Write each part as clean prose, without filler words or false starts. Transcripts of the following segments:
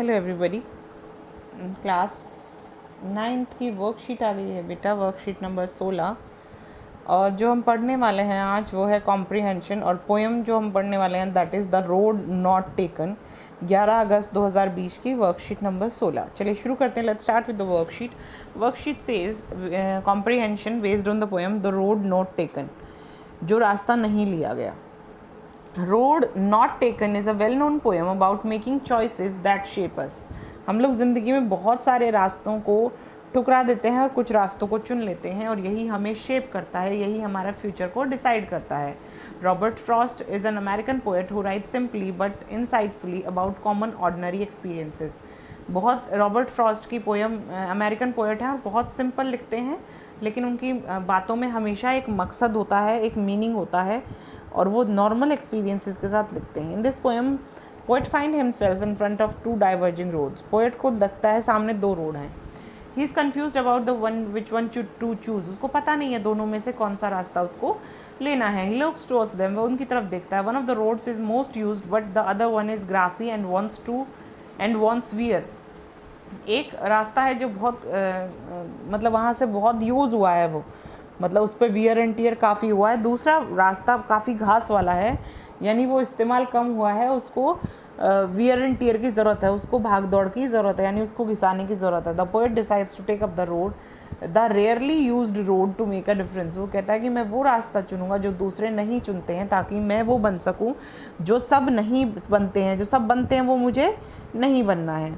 Hello everybody. Class 9th की worksheet आ गई है बेटा, वर्कशीट नंबर 16। और जो हम पढ़ने वाले हैं आज वो है कॉम्प्रिहेंशन, और पोएम जो हम पढ़ने वाले हैं that is the road not taken, 11 अगस्त 2020 की वर्कशीट नंबर 16। चलिए शुरू करते हैं। Let's start with the worksheet. Worksheet says comprehension based on the poem the road not taken, जो रास्ता नहीं लिया गया। Road not taken is a well known poem about making choices that shape us. हम लोग ज़िंदगी में बहुत सारे रास्तों को ठुकरा देते हैं और कुछ रास्तों को चुन लेते हैं, और यही हमें शेप करता है, यही हमारा फ्यूचर को डिसाइड करता है। Robert Frost is an American poet who write simply but insightfully about common ordinary experiences. बहुत रॉबर्ट फ्रॉस्ट की पोएम, अमेरिकन पोएट हैं और बहुत सिंपल लिखते हैं, लेकिन उनकी बातों में हमेशा एक मकसद होता है, एक मीनिंग होता है, और वो नॉर्मल एक्सपीरियंसेस के साथ लिखते हैं। In this poem poet find himself in front of two diverging roads. Poet को लगता है सामने दो रोड हैं। He is confuse about the one which one to choose. उसको पता नहीं है दोनों में से कौन सा रास्ता उसको लेना है। ही लुक्स टुवर्ड्स देम, वो उनकी तरफ देखता है। One of the roads is most used but the other one is grassy and wants wear. एक रास्ता है जो बहुत मतलब वहाँ से बहुत यूज़ हुआ है, वो मतलब उस पर वियर एंड टियर काफ़ी हुआ है। दूसरा रास्ता काफ़ी घास वाला है, यानी वो इस्तेमाल कम हुआ है, उसको वियर एंड टियर की ज़रूरत है, उसको भाग दौड़ की ज़रूरत है, यानी उसको घिसाने की ज़रूरत है। The poet decides to take up the road the rarely used road to make a difference. वो कहता है कि मैं वो रास्ता चुनूंगा जो दूसरे नहीं चुनते हैं, ताकि मैं वो बन सकूं जो सब नहीं बनते हैं। जो सब बनते हैं वो मुझे नहीं बनना है।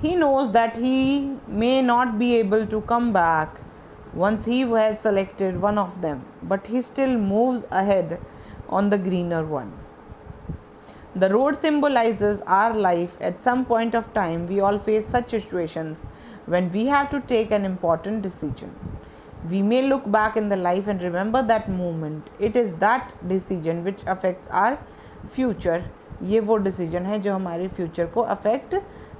He knows that he may not be able to come back once he has selected one of them, but he still moves ahead on the greener one. The road symbolizes our life. At some point of time, we all face such situations when we have to take an important decision. We may look back in the life and remember that moment. It is that decision which affects our future. ये वो decision है जो हमारे future को affect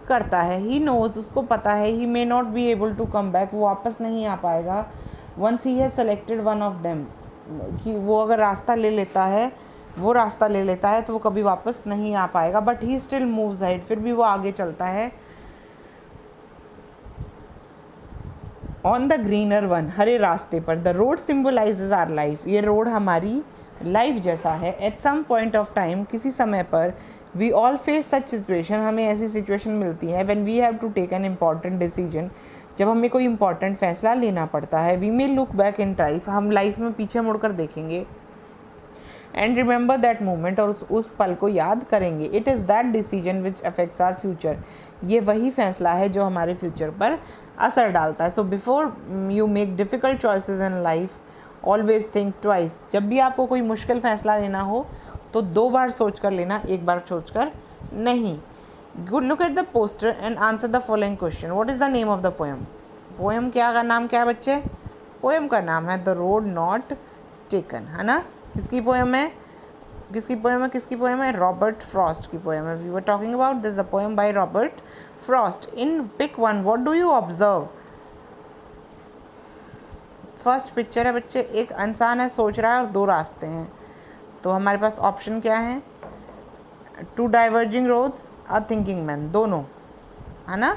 करता है। He knows, उसको पता है, he may not be able to come back, वो वापस नहीं आ पाएगा। Once he has selected one of them, कि वो अगर रास्ता ले लेता है, वो रास्ता ले लेता है तो वो कभी वापस नहीं आ पाएगा। But he still moves ahead, फिर भी वो आगे चलता है। ऑन द ग्रीनर वन, हरे रास्ते पर। The road symbolises our life, ये रोड हमारी लाइफ जैसा है। At some point of time, किसी समय पर, we all face such situation, हमें ऐसी सिचुएशन मिलती है when we have to take an important decision, जब हमें कोई इंपॉर्टेंट फैसला लेना पड़ता है। We may look back in life, हम लाइफ में पीछे मुड़कर देखेंगे, एंड रिमेंबर दैट मोमेंट, और उस पल को याद करेंगे। It is that decision which affects our future, ये वही फैसला है जो हमारे फ्यूचर पर असर डालता है। So before you make difficult choices in life, always think twice. जब भी आपको कोई मुश्किल फैसला लेना हो तो 2 बार सोच कर लेना, 1 बार सोच कर नहीं। Good, look at the poster and answer the following question. What is the name of the poem? Poem क्या का नाम क्या है बच्चे? पोएम का नाम है द रोड नॉट टेकन, है ना? किसकी पोएम है? किसकी पोएम है? किसकी पोएम है? रॉबर्ट फ्रॉस्ट की पोएम है। We were talking about this the poem by Robert Frost. In pic one, what do you observe? First picture है बच्चे, एक इंसान है, सोच रहा है, और 2 रास्ते हैं। तो हमारे पास ऑप्शन क्या है? 2 diverging roads, a thinking man, दोनों, है ना?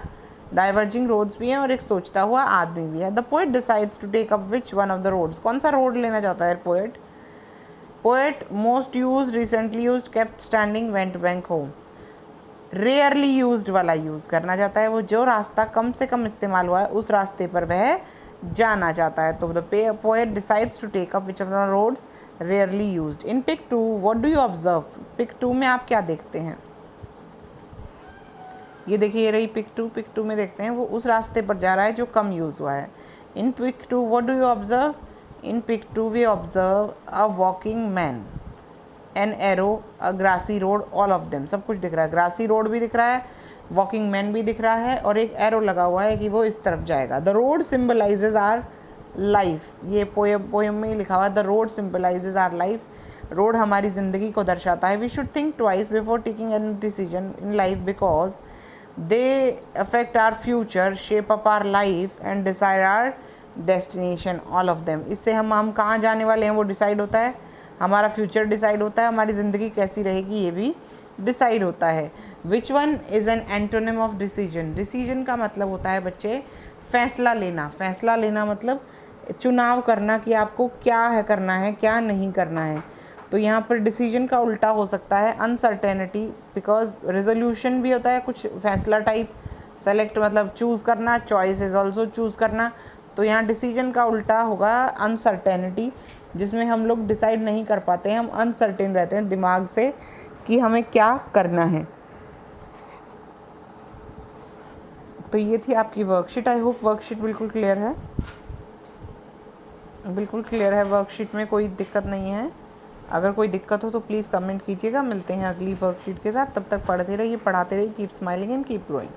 डाइवर्जिंग रोड्स भी हैं और एक सोचता हुआ आदमी भी है। The poet decides to take up which one of the roads, कौन सा रोड लेना चाहता है poet? Poet most use, recently use, kept standing, went back home. Rarely used वाला यूज़ करना चाहता है, वो जो रास्ता कम से कम इस्तेमाल हुआ है उस रास्ते पर वह जाना चाहता है। तो the poet decides to take up which of the roads rarely used. In pic 2, what do you observe? Pic 2 में आप क्या देखते हैं? ये देखिए, ये रही पिक 2। पिक 2 में देखते हैं वो उस रास्ते पर जा रहा है जो कम यूज़ हुआ है। In pic 2, what do you observe? In pic 2 we observe a walking man, an arrow, a grassy road, all of them. सब कुछ दिख रहा है, ग्रासी रोड भी दिख रहा है, वॉकिंग मैन भी दिख रहा है, और एक एरो लगा हुआ है कि वो इस तरफ जाएगा। The road symbolises our life, ये पोएम में ही लिखा हुआ है, the road symbolises our life, road हमारी ज़िंदगी को दर्शाता है। We should think twice before taking any decision in life because they affect our future, shape up our life and decide our destination, all of them. इससे हम कहाँ जाने वाले हैं वो डिसाइड होता है, हमारा फ्यूचर डिसाइड होता है, हमारी ज़िंदगी कैसी रहेगी ये भी डिसाइड होता है। Which one is an antonym of decision. Decision का मतलब होता है बच्चे फैसला लेना। फैसला लेना मतलब चुनाव करना कि आपको क्या है करना है, क्या नहीं करना है। तो यहाँ पर डिसीजन का उल्टा हो सकता है अनसर्टेनिटी, बिकॉज रेजोल्यूशन भी होता है कुछ फैसला टाइप, सेलेक्ट मतलब चूज़ करना, चॉइस इज़ ऑल्सो चूज़ करना। तो यहाँ डिसीजन का उल्टा होगा अनसर्टेनिटी, जिसमें हम लोग डिसाइड नहीं कर पाते हैं, हम अनसर्टेन रहते हैं दिमाग से कि हमें क्या करना है। तो ये थी आपकी वर्कशीट। आई होप वर्कशीट बिल्कुल क्लियर है। बिल्कुल क्लियर है, वर्कशीट में कोई दिक्कत नहीं है। अगर कोई दिक्कत हो तो प्लीज़ कमेंट कीजिएगा। मिलते हैं अगली वर्कशीट के साथ, तब तक पढ़ते रहिए, पढ़ाते रहिए। Keep smiling and keep growing.